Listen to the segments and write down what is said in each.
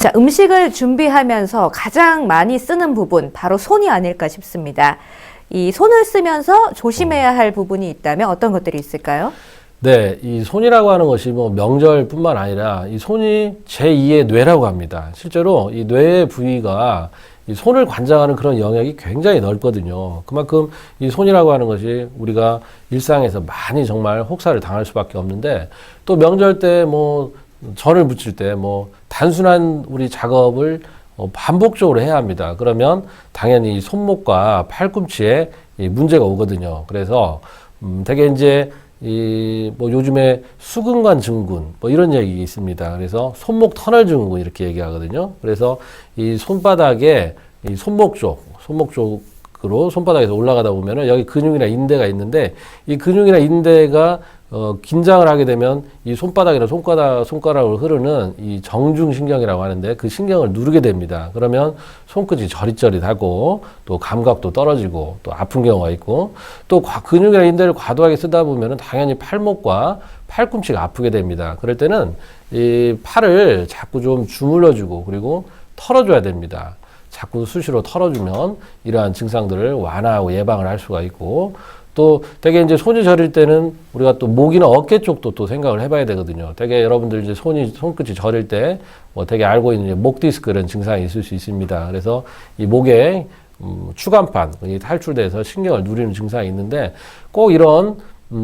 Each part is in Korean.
자, 음식을 준비하면서 가장 많이 쓰는 부분, 바로 손이 아닐까 싶습니다. 이 손을 쓰면서 조심해야 할 부분이 있다면 어떤 것들이 있을까요? 네, 이 손이라고 하는 것이 뭐 명절뿐만 아니라 이 손이 제2의 뇌라고 합니다. 실제로 이 뇌의 부위가 이 손을 관장하는 그런 영역이 굉장히 넓거든요. 그만큼 이 손이라고 하는 것이 우리가 일상에서 많이 정말 혹사를 당할 수밖에 없는데, 또 명절 때 뭐 전을 부칠 때 뭐 단순한 우리 작업을 반복적으로 해야 합니다. 그러면 당연히 이 손목과 팔꿈치에 이 문제가 오거든요. 그래서 되게 이제 뭐 요즘에 수근관 증후군 뭐 이런 얘기 있습니다. 그래서 손목 터널 증후군 이렇게 얘기하거든요. 그래서 이 손바닥에 이 손목 쪽으로 손바닥에서 올라가다 보면은 여기 근육이나 인대가 있는데, 이 근육이나 인대가 긴장을 하게 되면 이 손바닥이나 손가락으로 흐르는 이 정중신경이라고 하는데, 그 신경을 누르게 됩니다. 그러면 손끝이 저릿저릿하고 또 감각도 떨어지고 또 아픈 경우가 있고, 또 근육이나 인대를 과도하게 쓰다 보면은 당연히 팔목과 팔꿈치가 아프게 됩니다. 그럴 때는 이 팔을 자꾸 좀 주물러주고 그리고 털어줘야 됩니다. 자꾸 수시로 털어주면 이러한 증상들을 완화하고 예방을 할 수가 있고, 또 되게 이제 손이 저릴 때는 우리가 또 목이나 어깨 쪽도 또 생각을 해봐야 되거든요. 되게 여러분들 이제 손끝이 저릴 때 뭐 되게 알고 있는 목 디스크 이런 증상이 있을 수 있습니다. 그래서 이 목에 추간판 이 탈출돼서 신경을 누리는 증상이 있는데, 꼭 이런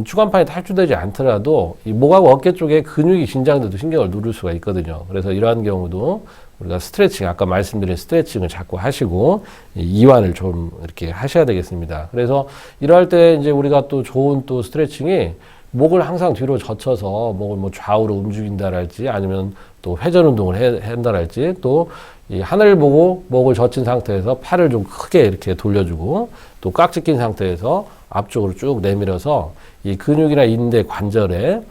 추간판이 탈출되지 않더라도 이 목하고 어깨 쪽에 근육이 긴장돼도 신경을 누를 수가 있거든요. 그래서 이러한 경우도 우리가 스트레칭, 아까 말씀드린 스트레칭을 자꾸 하시고 이완을 좀 이렇게 하셔야 되겠습니다. 그래서 이럴 때 이제 우리가 또 좋은 또 스트레칭이, 목을 항상 뒤로 젖혀서 목을 뭐 좌우로 움직인다랄지, 아니면 또 회전 운동을 한다랄지, 또 이 하늘 보고 목을 젖힌 상태에서 팔을 좀 크게 이렇게 돌려주고, 또 깍지 낀 상태에서 앞쪽으로 쭉 내밀어서 이 근육이나 인대 관절에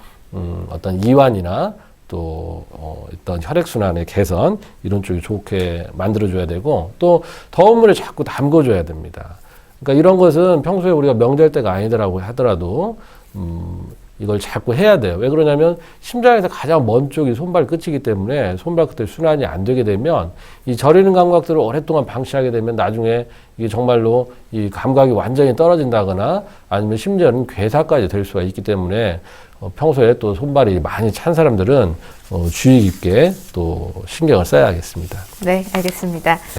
어떤 이완이나 또 어떤 혈액순환의 개선 이런 쪽이 좋게 만들어줘야 되고, 또 더운 물에 자꾸 담궈줘야 됩니다. 그러니까 이런 것은 평소에 우리가 명절 때가 아니더라고 하더라도 이걸 자꾸 해야 돼요. 왜 그러냐면 심장에서 가장 먼 쪽이 손발 끝이기 때문에 손발 끝에 순환이 안 되게 되면 이 저리는 감각들을 오랫동안 방치하게 되면 나중에 이게 정말로 이 감각이 완전히 떨어진다거나 아니면 심지어는 괴사까지 될 수가 있기 때문에 평소에 또 손발이 많이 찬 사람들은 주의 깊게 또 신경을 써야겠습니다. 네, 알겠습니다.